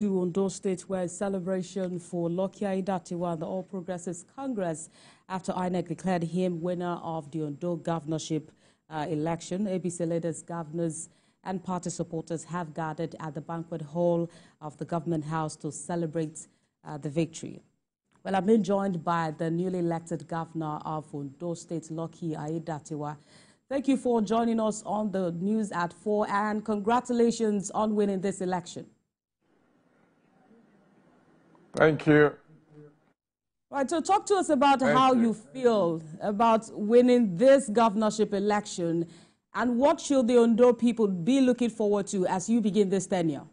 To Ondo State, where a celebration for Lucky Aiyedatiwa and the All Progressives Congress after INEC declared him winner of the Ondo governorship election. ABC leaders, governors, and party supporters have gathered at the banquet hall of the government house to celebrate the victory. Well, I'm being joined by the newly elected governor of Ondo State, Lucky Aiyedatiwa. Thank you for joining us on the news at 4, and congratulations on winning this election. Thank you. Right, so talk to us about how you feel about winning this governorship election, and what should the Ondo people be looking forward to as you begin this tenure?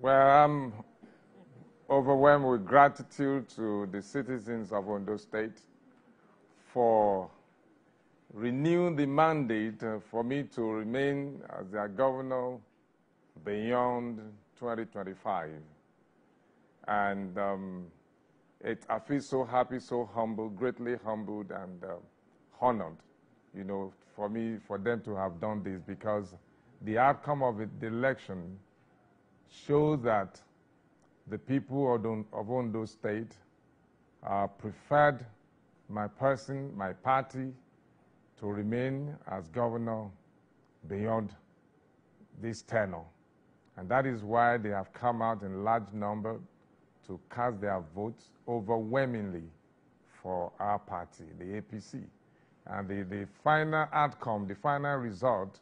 Well, I'm overwhelmed with gratitude to the citizens of Ondo State for renewing the mandate for me to remain as their governor beyond 2025. And I feel so happy, so humbled, greatly humbled and honored, for them to have done this, because the outcome of the election shows that the people of Ondo State preferred my person, my party, to remain as governor beyond this tenure. And that is why they have come out in large number to cast their votes overwhelmingly for our party, the APC. And the final outcome, the final result,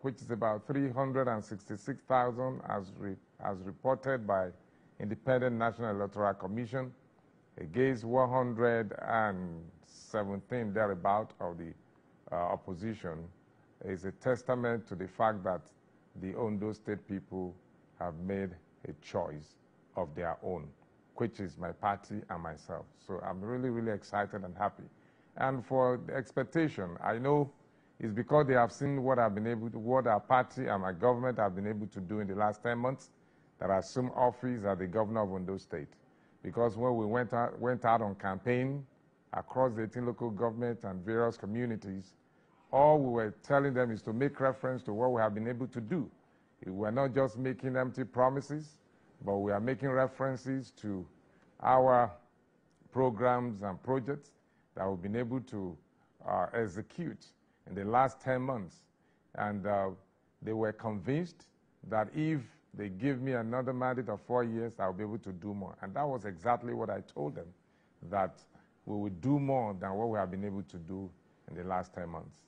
which is about 366,000 as reported by Independent National Electoral Commission, against 117 thereabout of the opposition, is a testament to the fact that the Ondo State people have made a choice of their own, which is my party and myself. So I'm really, really excited and happy. And for the expectation, I know it's because they have seen what I've been able to, what our party and my government have been able to do in the last 10 months, that I assumed office as the governor of Ondo State. Because when we went out on campaign across the 18 local governments and various communities, all we were telling them is to make reference to what we have been able to do. We're not just making empty promises, but we are making references to our programs and projects that we've been able to execute in the last 10 months. And they were convinced that if they give me another mandate of 4 years, I'll be able to do more. And that was exactly what I told them, that we would do more than what we have been able to do in the last 10 months.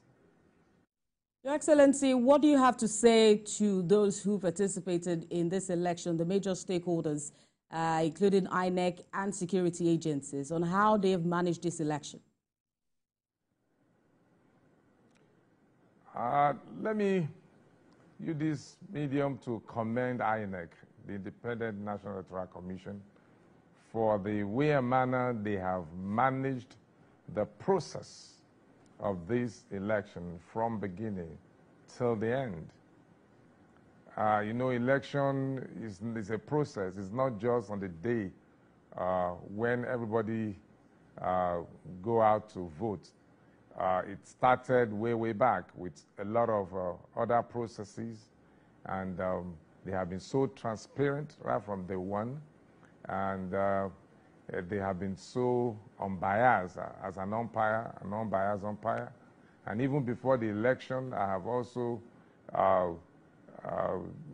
Your Excellency, what do you have to say to those who participated in this election, the major stakeholders, including INEC and security agencies, on how they have managed this election? Let me use this medium to commend INEC, the Independent National Electoral Commission, for the way and manner they have managed the process of this election from beginning till the end. Election is a process. It's not just on the day when everybody go out to vote. It started way back with a lot of other processes, and they have been so transparent right from day one, and they have been so unbiased as an umpire, an unbiased umpire. And even before the election, I have also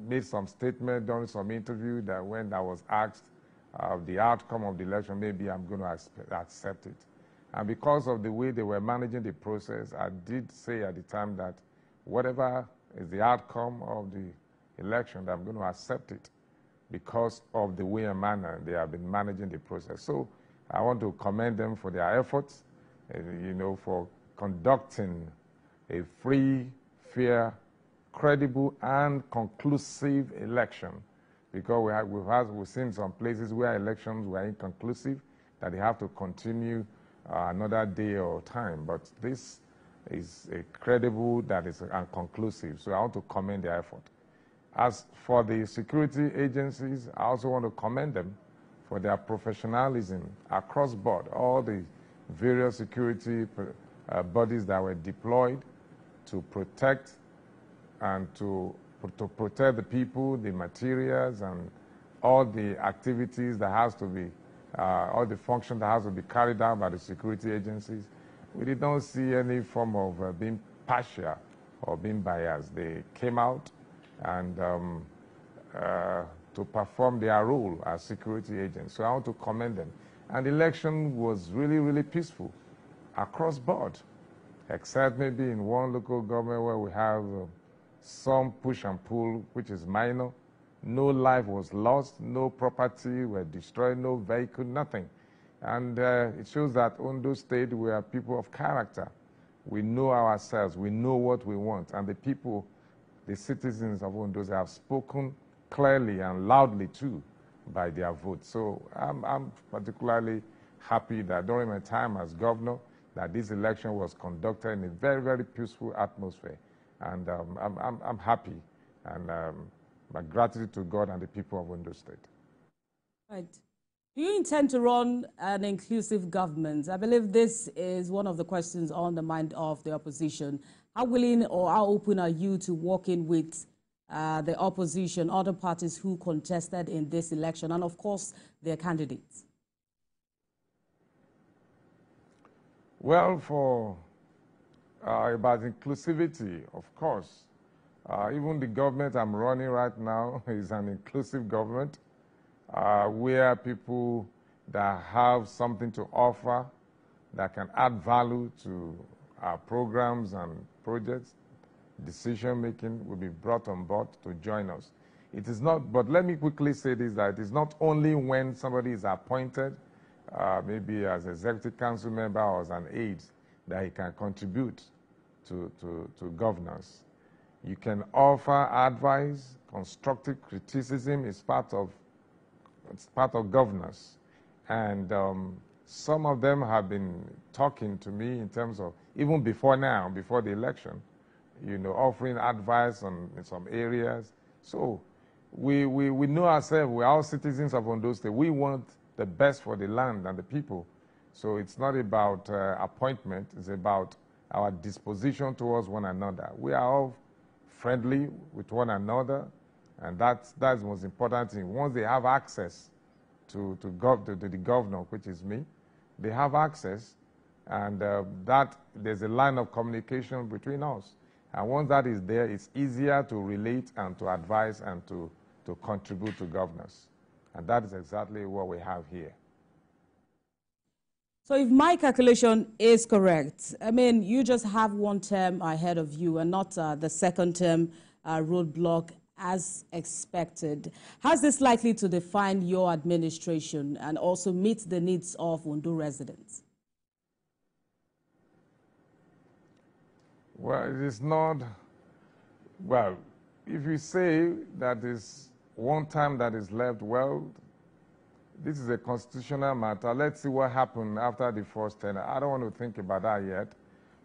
made some statement during some interview that when I was asked the outcome of the election, maybe I'm going to accept it. And because of the way they were managing the process, I did say at the time that whatever is the outcome of the election, I'm going to accept it, because of the way and manner they have been managing the process. So I want to commend them for their efforts, for conducting a free, fair, credible, and conclusive election. Because we've seen some places where elections were inconclusive, that they have to continue another day or time. But this is a credible, that is conclusive. So I want to commend their effort. As for the security agencies, I also want to commend them for their professionalism across board. All the various security bodies that were deployed to protect and to to protect the people, the materials, and all the activities that has to be, all the function that has to be carried out by the security agencies. We did not see any form of being partial or being biased. They came out and to perform their role as security agents. So I want to commend them. And the election was really, really peaceful across board, except maybe in one local government where we have some push and pull, which is minor. No life was lost, no property were destroyed, no vehicle, nothing. And it shows that Ondo State, we are people of character. We know ourselves, we know what we want, and the people, the citizens of Ondo have spoken clearly and loudly too by their vote. So I'm particularly happy that during my time as governor, that this election was conducted in a very, very peaceful atmosphere. And I'm happy, and my gratitude to God and the people of Ondo State. Right. Do you intend to run an inclusive government? I believe this is one of the questions on the mind of the opposition. How willing or how open are you to working with the opposition, other parties who contested in this election, and of course, their candidates? Well, for about inclusivity, of course, even the government I'm running right now is an inclusive government where people that have something to offer that can add value to our programs and projects, decision-making will be brought on board to join us. It is not, but let me quickly say this, that it is not only when somebody is appointed, maybe as executive council member or as an aide, that he can contribute to governance. You can offer advice, constructive criticism is part of governance. And some of them have been talking to me in terms of, even before now, before the election, you know, offering advice in some areas. So we know ourselves, we're all citizens of Ondo State. We want the best for the land and the people. So it's not about appointment, it's about our disposition towards one another. We are all friendly with one another, and that's the most important thing. Once they have access to the governor, which is me, they have access, and that there's a line of communication between us. And once that is there, it's easier to relate and to advise and to contribute to governance. And that is exactly what we have here. So if my calculation is correct, I mean, you just have one term ahead of you and not the second term roadblock as expected. How's this likely to define your administration and also meet the needs of Ondo residents? Well, it is not, well, if you say that is one time that is left, well, this is a constitutional matter. Let's see what happened after the first tenure. I don't want to think about that yet.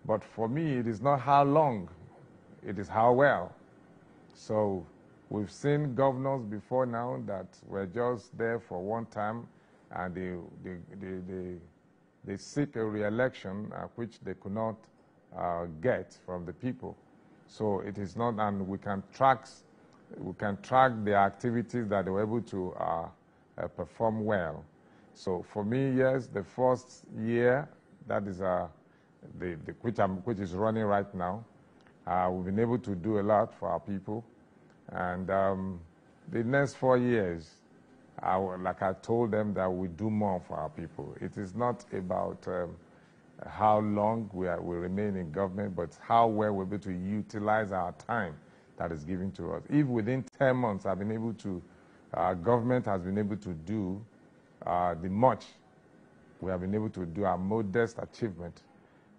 But for me, it is not how long, it is how well. So we've seen governors before now that were just there for one time, and they seek a re-election which they could not get from the people. So it is not, and we can track the activities that they were able to perform well. So for me, yes, the first year, that is which is running right now, we've been able to do a lot for our people. And the next 4 years, like I told them, that we do more for our people. It is not about how long we remain in government, but how well we're able to utilize our time that is given to us. If within 10 months I've been able to, government has been able to do the much we have been able to do, our modest achievement,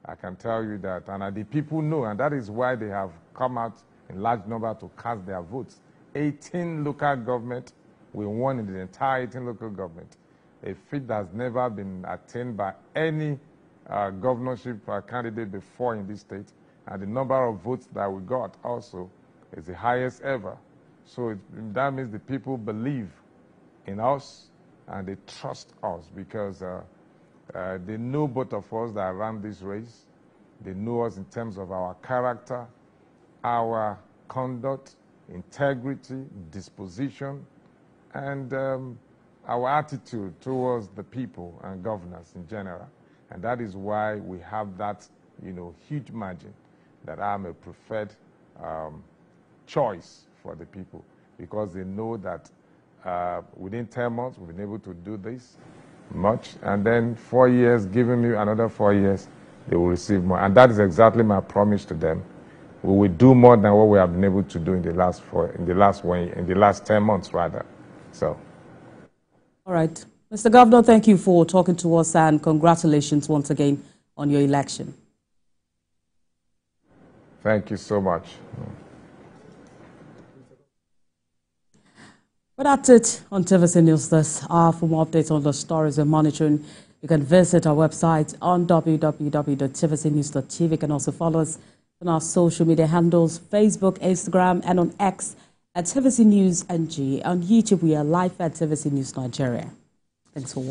I can tell you that, and the people know, and that is why they have come out in large number to cast their votes. 18 local government, we won in the entire 18 local government, a feat that has never been attained by any governorship candidate before in this state, and the number of votes that we got also is the highest ever. So that means the people believe in us and they trust us because they know both of us that ran this race. They know us in terms of our character, our conduct, integrity, disposition, and our attitude towards the people and governors in general. And that is why we have that, huge margin that I'm a preferred choice for the people, because they know that within 10 months we've been able to do this much, and then 4 years, giving me another 4 years, they will receive more. And that is exactly my promise to them. We will do more than what we have been able to do in the last 10 months rather. So. All right. Mr. Governor, thank you for talking to us, and congratulations once again on your election. Thank you so much. But that's it on TVC News this hour. For more updates on the stories we're monitoring, you can visit our website on www.tvcnews.tv. You can also follow us on our social media handles, Facebook, Instagram, and on X at TVC News NG. On YouTube, we are live at TVC News Nigeria. Thanks for watching.